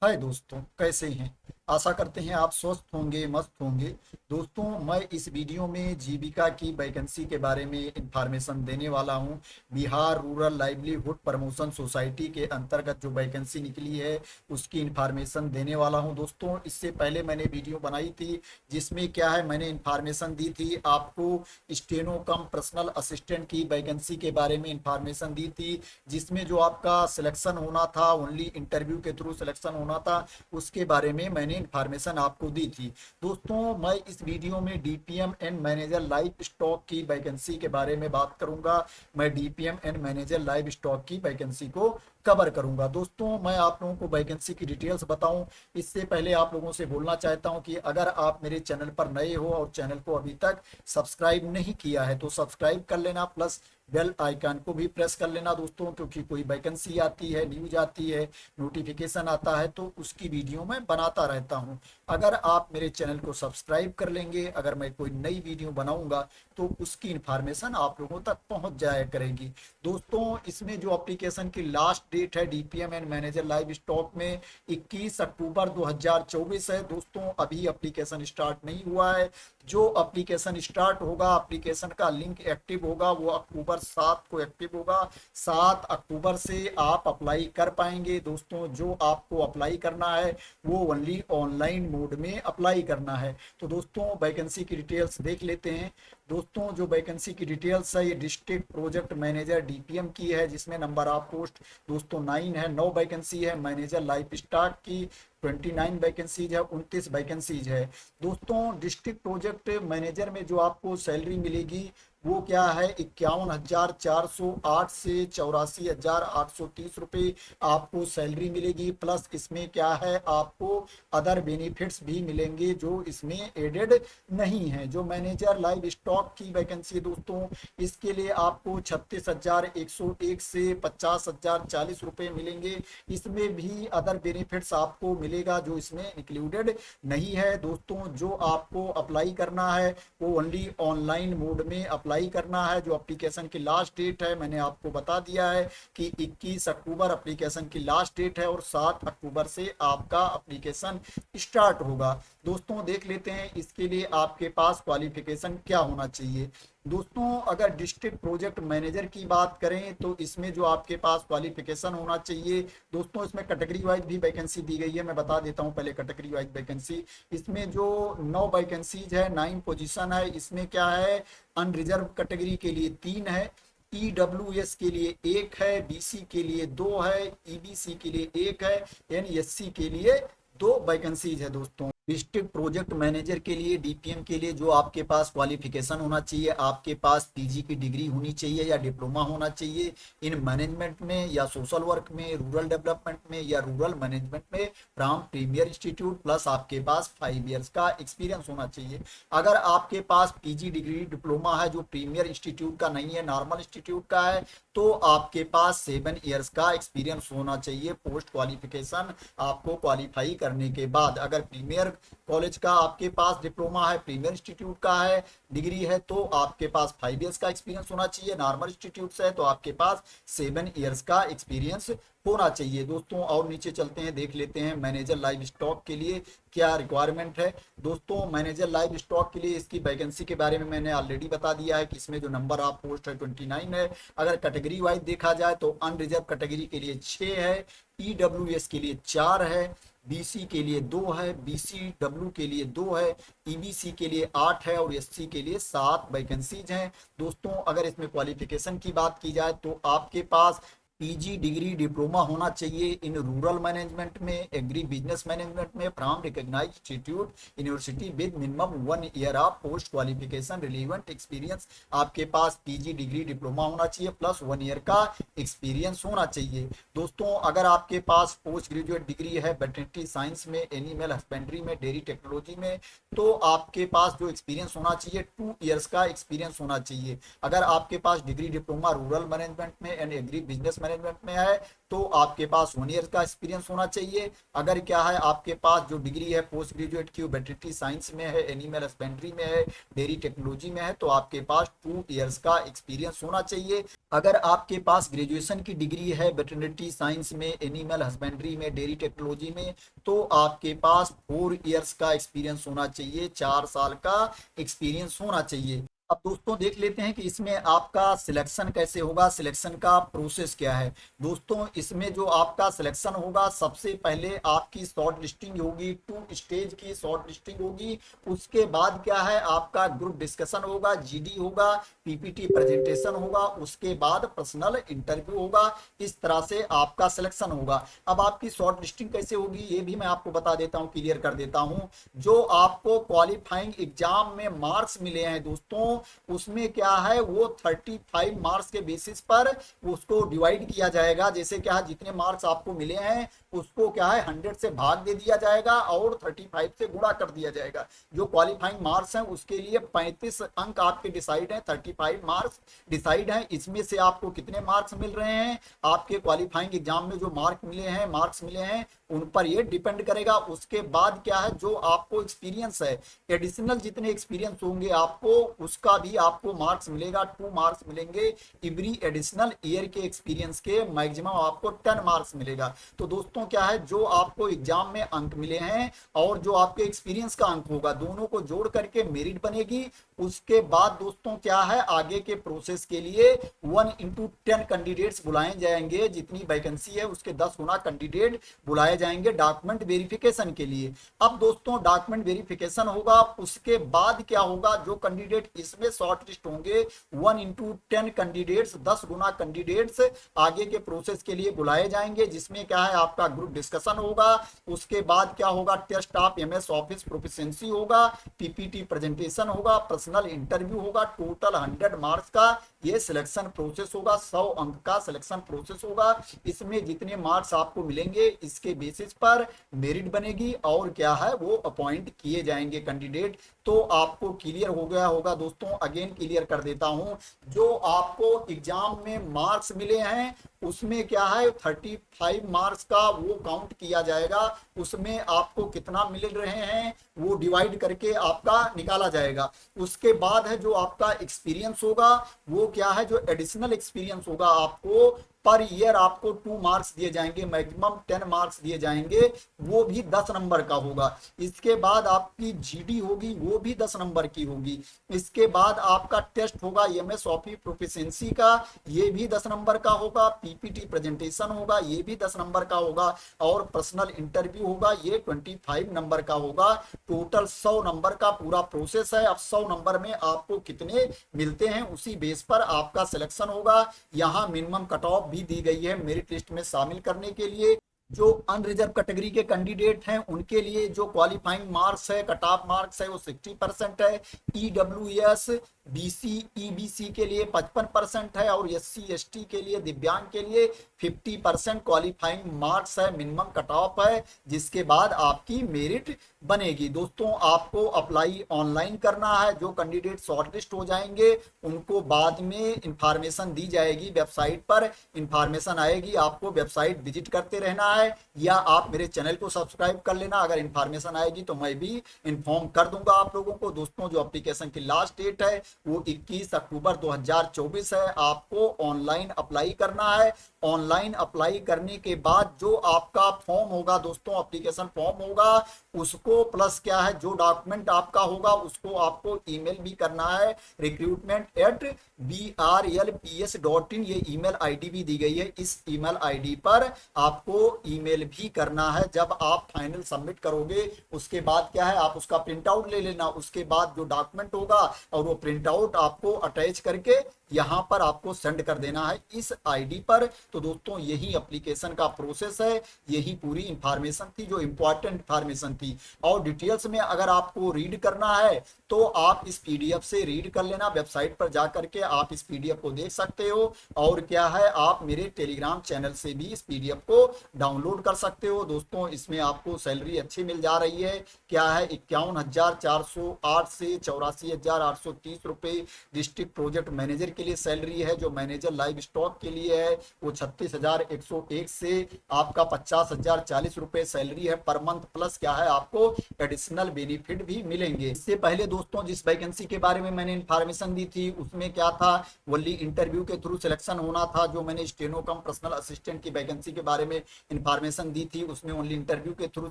हाय दोस्तों, कैसे हैं। आशा करते हैं आप स्वस्थ होंगे, मस्त होंगे। दोस्तों, मैं इस वीडियो में जीविका की वैकेंसी के बारे में इंफॉर्मेशन देने वाला हूं। Bihar rural livelihood promotion society के अंतर्गत जो वैकेंसी निकली है उसकी इंफॉर्मेशन देने वाला हूं। दोस्तों, इससे पहले मैंने वीडियो बनाई थी जिसमें क्या है, मैंने इंफॉर्मेशन दी थी आपको स्टेनो कम पर्सनल असिस्टेंट की वैकेंसी के बारे में इंफॉर्मेशन दी थी, जिसमें जो आपका सिलेक्शन होना था ओनली इंटरव्यू के थ्रू सिलेक्शन होना था। उसके बारे में मैंने इंफॉर्मेशन आपको दी थी। दोस्तों, मैं इस वीडियो में DPM and manager live stock की वैकेंसी के बारे में बात करूंगा। मैं DPM and manager live stock की वैकेंसी को कवर करूंगा। दोस्तों, मैं आप लोगों को वैकेंसी की डिटेल्स बताऊं इससे पहले आप लोगों से बोलना चाहता हूं कि अगर आप मेरे चैनल पर नए हो और चैनल को अभी तक सब्सक्राइब नहीं किया है तो सब्सक्राइब कर लेना, प्लस बेल आइकन को भी प्रेस कर लेना दोस्तों, क्योंकि कोई वैकेंसी आती है, न्यूज आती है, नोटिफिकेशन आता है तो उसकी वीडियो मैं बनाता रहता हूं। अगर आप मेरे चैनल को सब्सक्राइब कर लेंगे, अगर मैं कोई नई वीडियो बनाऊंगा तो उसकी इंफॉर्मेशन आप लोगों तक पहुंच जाया करेगी। दोस्तों, इसमें जो एप्लीकेशन की लास्ट डेट है DPM and manager live stock में 21 अक्टूबर 2024 है। दोस्तों, अभी एप्लीकेशन स्टार्ट नहीं हुआ है। जो एप्लीकेशन स्टार्ट होगा, एप्लीकेशन का लिंक एक्टिव होगा, वो अक्टूबर 7 को एक्टिव होगा। 7 अक्टूबर से आप अप्लाई कर पाएंगे। दोस्तों, जो आपको अप्लाई करना है वो ओनली ऑनलाइन मोड में अप्लाई करना है। तो दोस्तों, वैकेंसी की डिटेल्स देख लेते हैं। दोस्तों, जो वैकेंसी की डिटेल्स है ये डिस्ट्रिक्ट प्रोजेक्ट मैनेजर डीपीएम की है, जिसमें नंबर ऑफ पोस्ट दोस्तों 9 है। 9 वैकेंसी है। मैनेजर लाइफ स्टॉक की 29 वैकेंसीज है, 29 वैकेंसीज है। दोस्तों, डिस्ट्रिक्ट प्रोजेक्ट मैनेजर में जो आपको सैलरी मिलेगी वो क्या है, 51,408 से 84,830 रुपये आपको सैलरी मिलेगी। प्लस इसमें क्या है, आपको अदर बेनिफिट्स भी मिलेंगे जो इसमें एडेड नहीं है। जो मैनेजर लाइव स्टॉक की वैकेंसी दोस्तों, इसके लिए आपको 36,101 से 50,040 रुपये मिलेंगे। इसमें भी अदर बेनिफिट्स आपको मिलेगा जो इसमें इंक्लूडेड नहीं है। दोस्तों, जो आपको अप्लाई करना है वो ओनली ऑनलाइन मोड में अप्लाई करना है। जो एप्लीकेशन की लास्ट डेट है मैंने आपको बता दिया है कि 21 अक्टूबर एप्लीकेशन की लास्ट डेट है और 7 अक्टूबर से आपका एप्लीकेशन स्टार्ट होगा। दोस्तों, देख लेते हैं इसके लिए आपके पास क्वालिफिकेशन क्या होना चाहिए। दोस्तों, अगर डिस्ट्रिक्ट प्रोजेक्ट मैनेजर की बात करें तो इसमें जो आपके पास क्वालिफिकेशन होना चाहिए, दोस्तों इसमें कैटेगरी वाइज भी वैकेंसी दी गई है। मैं बता देता हूं पहले कैटेगरी वाइज वैकेंसी। इसमें जो 9 वैकेंसीज है, 9 पोजीशन है, इसमें क्या है, अनरिजर्व कैटेगरी के लिए 3 है, ईडब्ल्यूएस के लिए 1 है, बीसी के लिए 2 है, ईबीसी के लिए 1 है, एनएससी के लिए 2 वैकेंसीज है। दोस्तों, डिस्ट्रिक्ट प्रोजेक्ट मैनेजर के लिए डीपीएम के लिए जो आपके पास क्वालिफिकेशन होना चाहिए, आपके पास पीजी की डिग्री होनी चाहिए या डिप्लोमा होना चाहिए इन मैनेजमेंट में या सोशल वर्क में, रूरल डेवलपमेंट में या रूरल मैनेजमेंट में फ्रॉम प्रीमियर इंस्टीट्यूट, प्लस आपके पास 5 ईयर्स का एक्सपीरियंस होना चाहिए। अगर आपके पास पीजी डिग्री डिप्लोमा है जो प्रीमियर इंस्टीट्यूट का नहीं है, नॉर्मल इंस्टीट्यूट का है, तो आपके पास 7 ईयर्स का एक्सपीरियंस होना चाहिए पोस्ट क्वालिफिकेशन आपको क्वालिफाई करने के बाद। अगर प्रीमियर कॉलेज का आपके पास डिप्लोमा है, प्रीमियर इंस्टीट्यूट का है, डिग्री है, तो आपके पास 5 ईयर्स का एक्सपीरियंस होना चाहिए। नॉर्मल इंस्टीट्यूट से है तो आपके पास 7 ईयर्स का एक्सपीरियंस होना चाहिए। दोस्तों, और नीचे चलते हैं, देख लेते हैं मैनेजर लाइव स्टॉक के लिए क्या रिक्वायरमेंट है। दोस्तों, मैनेजर लाइव स्टॉक के लिए इसकी वैकेंसी के बारे में मैंने ऑलरेडी बता दिया है कि इसमें जो नंबर ऑफ पोस्ट है 29 है। अगर कैटेगरी वाइज देखा जाए तो अनरिजर्व कैटेगरी के लिए 6 है, ईडब्ल्यूएस के लिए 4 है, बीसी के लिए 2 है, बीसीडब्ल्यू के लिए 2 है, ईबीसी के लिए 8 है और एससी के लिए 7 वैकेंसीज हैं। दोस्तों, अगर इसमें क्वालिफिकेशन की बात की जाए तो आपके पास पीजी डिग्री डिप्लोमा होना चाहिए इन रूरल मैनेजमेंट में, एग्री बिजनेस मैनेजमेंट में from recognised institute university with minimum 1 year of post qualification relevant experience. आपके पास पीजी डिग्री डिप्लोमा होना चाहिए प्लस 1 ईयर का एक्सपीरियंस होना चाहिए। दोस्तों, अगर आपके पास पोस्ट ग्रेजुएट डिग्री है वेटरनरी साइंस में, एनिमल हस्बेंड्री में, डेयरी टेक्नोलॉजी में, तो आपके पास जो एक्सपीरियंस होना चाहिए 2 ईयर्स का एक्सपीरियंस होना चाहिए। अगर आपके पास डिग्री डिप्लोमा रूरल मैनेजमेंट में and agree business management management में है तो आपके पास 1 ईयर का एक्सपीरियंस होना चाहिए। अगर क्या है आपके पास जो डिग्री है पोस्ट ग्रेजुएट की वेटरनरी साइंस में है, एनिमल हस्बेंड्री में है, डेयरी टेक्नोलॉजी में है, तो आपके पास 2 ईयर्स का एक्सपीरियंस होना चाहिए। अगर आपके पास ग्रेजुएशन की डिग्री है वेटरनरी साइंस में, एनिमल हस्बेंड्री में, डेयरी टेक्नोलॉजी में, तो आपके पास 4 ईयर्स का एक्सपीरियंस होना चाहिए, 4 साल का एक्सपीरियंस होना चाहिए। अब दोस्तों देख लेते हैं कि इसमें आपका सिलेक्शन कैसे होगा, सिलेक्शन का प्रोसेस क्या है। दोस्तों इसमें जो आपका सिलेक्शन होगा, सबसे पहले आपकी शॉर्ट लिस्टिंग होगी, 2 स्टेज की शॉर्ट लिस्टिंग होगी। उसके बाद क्या है आपका ग्रुप डिस्कशन होगा, जीडी होगा, पीपीटी प्रेजेंटेशन होगा, उसके बाद पर्सनल इंटरव्यू होगा। इस तरह से आपका सिलेक्शन होगा। अब आपकी शॉर्ट लिस्टिंग कैसे होगी ये भी मैं आपको बता देता हूँ, क्लियर कर देता हूँ। जो आपको क्वालिफाइंग एग्जाम में मार्क्स मिले हैं दोस्तों, उसमें क्या है वो 35 मार्क्स के बेसिस पर उसको डिवाइड किया जाएगा। जैसे क्या है जितने मार्क्स आपको मिले हैं उसको क्या है 100 से भाग दे दिया जाएगा और 35 से गुणा कर दिया जाएगा। जो क्वालिफाइंग मार्क्स हैं उसके लिए 35 अंक आपके डिसाइड हैं, 35 मार्क्स डिसाइड हैं। इसमें से आपको कितने मार्क्स मिल रहे हैं, आपके क्वालिफाइंग एग्जाम में जो मार्क्स मिले हैं उन पर ये डिपेंड करेगा। उसके बाद क्या है जो आपको एक्सपीरियंस है, एडिशनल जितने एक्सपीरियंस होंगे आपको उसका भी आपको मार्क्स मिलेगा, 2 मार्क्स मिलेंगे। एवरी एडिशनल ईयर के एक्सपीरियंस के मैक्सिमम आपको 10 मार्क्स मिलेगा। तो दोस्तों क्या है जो आपको एग्जाम में अंक मिले हैं और जो आपके एक्सपीरियंस का अंक होगा, दोनों को जोड़ करके मेरिट बनेगी। उसके बाद दोस्तों क्या है आगे के प्रोसेस के लिए 1/10 कैंडिडेट्स बुलाए जाएंगे। जितनी वैकेंसी है उसके 10 गुना कैंडिडेट बुलाए जाएंगे डॉक्यूमेंट वेरिफिकेशन के लिए। अब दोस्तों डॉक्यूमेंट वेरिफिकेशन होगा, उसके बाद क्या होगा जो कैंडिडेट इसमें शॉर्ट लिस्ट होंगे 1/10 कैंडिडेट्स, 10 गुना कैंडिडेट्स आगे के प्रोसेस के लिए बुलाए जाएंगे, जिसमें क्या है आपका ग्रुप डिस्कशन होगा। उसके बाद क्या होगा test of MS office proficiency होगा, पीपीटी प्रेजेंटेशन होगा, पर्सनल इंटरव्यू होगा। टोटल 100 मार्क्स का ये सिलेक्शन प्रोसेस होगा, 100 अंक का सिलेक्शन प्रोसेस होगा। इसमें जितने मार्क्स आपको मिलेंगे इसके बेसिस पर मेरिट बनेगी और क्या है वो अपॉइंट किए जाएंगे कैंडिडेट। तो आपको क्लियर हो गया होगा दोस्तों, अगेन क्लियर कर देता हूं। जो आपको एग्जाम में मार्क्स मिले हैं उसमें क्या है 35 मार्क्स का वो काउंट किया जाएगा, उसमें आपको कितना मिल रहे हैं वो डिवाइड करके आपका निकाला जाएगा। उसके बाद है जो आपका एक्सपीरियंस होगा वो क्या है जो एडिशनल एक्सपीरियंस होगा, आपको पर ईयर आपको 2 मार्क्स दिए जाएंगे, मैक्सिमम 10 मार्क्स दिए जाएंगे, वो भी 10 नंबर का होगा। इसके बाद आपकी जीडी होगी वो भी 10 नंबर की होगी। इसके बाद आपका टेस्ट होगा एमएस ऑफिस प्रोफिशिएंसी का, ये भी 10 नंबर का होगा। पीपीटी प्रेजेंटेशन होगा ये भी 10 नंबर का होगा और पर्सनल इंटरव्यू होगा ये 25 नंबर का होगा। टोटल 100 नंबर का पूरा प्रोसेस है। अब 100 नंबर में आपको कितने मिलते हैं उसी बेस पर आपका सिलेक्शन होगा। यहाँ मिनिमम कट ऑफ भी दी गई है मेरिट लिस्ट में शामिल करने के लिए। जो अनरिजर्व कैटेगरी के कैंडिडेट हैं उनके लिए जो क्वालिफाइंग मार्क्स है, कट ऑफ मार्क्स है वो 60% है। ईडब्ल्यूएस बीसी ईबीसी के लिए 55% है और एससी एसटी के लिए दिव्यांग के लिए 50% क्वालिफाइंग मार्क्स है, मिनिमम कट ऑफ है, जिसके बाद आपकी मेरिट बनेगी। दोस्तों आपको अप्लाई ऑनलाइन करना है। जो कैंडिडेट शॉर्टलिस्ट हो जाएंगे उनको बाद में इंफॉर्मेशन दी जाएगी, वेबसाइट पर इंफॉर्मेशन आएगी, आपको वेबसाइट विजिट करते रहना है या आप मेरे चैनल को सब्सक्राइब कर लेना। अगर इंफॉर्मेशन आएगी तो मैं भी इन्फॉर्म कर दूंगा आप लोगों को। दोस्तों जो एप्लीकेशन की लास्ट डेट है वो 21 अक्टूबर 2024 है। आपको ऑनलाइन अप्लाई करना है। ऑनलाइन अप्लाई करने के बाद जो आपका फॉर्म होगा दोस्तों, एप्लीकेशन फॉर्म होगा, उसको प्लस क्या है जो डॉक्यूमेंट आपका होगा उसको आपको ईमेल भी करना है, recruitment@brlps.in, ये ईमेल आईडी भी दी गई है। इस ईमेल आईडी पर आपको ईमेल भी करना है। जब आप फाइनल सबमिट करोगे उसके बाद क्या है आप उसका प्रिंट आउट ले लेना। उसके बाद जो डॉक्यूमेंट होगा और वो प्रिंट आउट आपको अटैच करके यहां पर आपको सेंड कर देना है इस आईडी पर। तो दोस्तों यही एप्लीकेशन का प्रोसेस है, यही पूरी इंफॉर्मेशन थी जो इंपॉर्टेंट इंफॉर्मेशन थी। और डिटेल्स में अगर आपको रीड करना है तो आप इस पीडीएफ से रीड कर लेना, वेबसाइट पर जा करके आप इस पीडीएफ को देख सकते हो। और क्या है, आप मेरे टेलीग्राम चैनल से भी इस पीडीएफ को डाउनलोड कर सकते हो। दोस्तों इसमें आपको सैलरी अच्छी मिल जा रही है। क्या है, 51,408 से 84,830 रुपये डिस्ट्रिक्ट प्रोजेक्ट मैनेजर के लिए सैलरी है। जो मैनेजर लाइव स्टॉक के लिए है वो 36,101 से आपका 50,040 रुपये सैलरी है पर मंथ। प्लस क्या है, आपको एडिशनल बेनिफिट भी मिलेंगे। इससे पहले दोस्तों जिस वैकेंसी के बारे में मैंने इंफॉर्मेशन दी थी उसमें क्या था, ओनली इंटरव्यू के थ्रू सिलेक्शन होना था। जो मैंने स्टेनो कम पर्सनल असिस्टेंट की वैकेंसी के बारे में इंफॉर्मेशन दी थी उसमें ओनली इंटरव्यू के थ्रू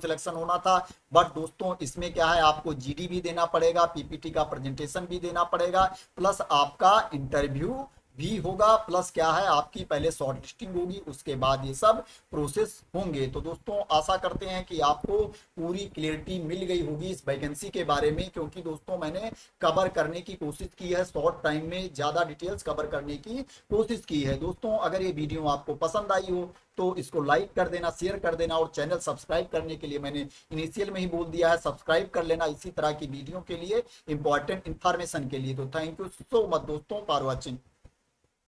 सिलेक्शन होना था। बट दोस्तों इसमें क्या है, आपको जीडी भी देना पड़ेगा, पीपीटी का प्रेजेंटेशन भी देना पड़ेगा, प्लस आपका इंटरव्यू भी होगा, प्लस क्या है, आपकी पहले शॉर्ट लिस्टिंग होगी, उसके बाद ये सब प्रोसेस होंगे। तो दोस्तों आशा करते हैं कि आपको पूरी क्लियरिटी मिल गई होगी इस वैकेंसी के बारे में, क्योंकि दोस्तों मैंने कवर करने की कोशिश की है, शॉर्ट टाइम में ज़्यादा डिटेल्स कवर करने की कोशिश की है। दोस्तों अगर ये वीडियो आपको पसंद आई हो तो इसको लाइक कर देना, शेयर कर देना, और चैनल सब्सक्राइब करने के लिए मैंने इनिशियल में ही बोल दिया है, सब्सक्राइब कर लेना इसी तरह की वीडियो के लिए, इंपॉर्टेंट इंफॉर्मेशन के लिए। तो थैंक यू सो मच दोस्तों फॉर वॉचिंग।